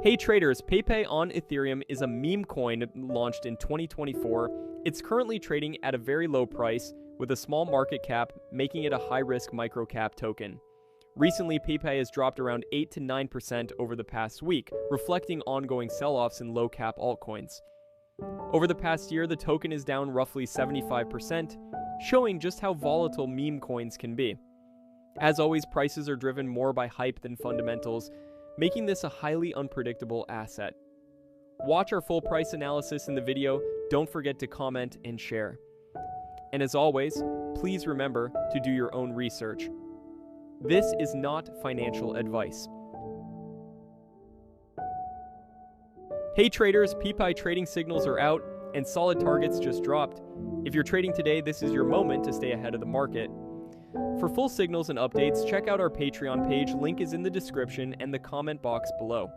Hey traders, PeiPei on Ethereum is a meme coin launched in 2024. It's currently trading at a very low price with a small market cap, making it a high-risk micro-cap token. Recently, PeiPei has dropped around 8 to 9% over the past week, reflecting ongoing sell-offs in low-cap altcoins. Over the past year, the token is down roughly 75%, showing just how volatile meme coins can be. As always, prices are driven more by hype than fundamentals, making this a highly unpredictable asset. Watch our full price analysis in the video, don't forget to comment and share. And as always, please remember to do your own research. This is not financial advice. Hey traders, PeiPei trading signals are out and solid targets just dropped. If you're trading today, this is your moment to stay ahead of the market. For full signals and updates, check out our Patreon page, link is in the description and the comment box below.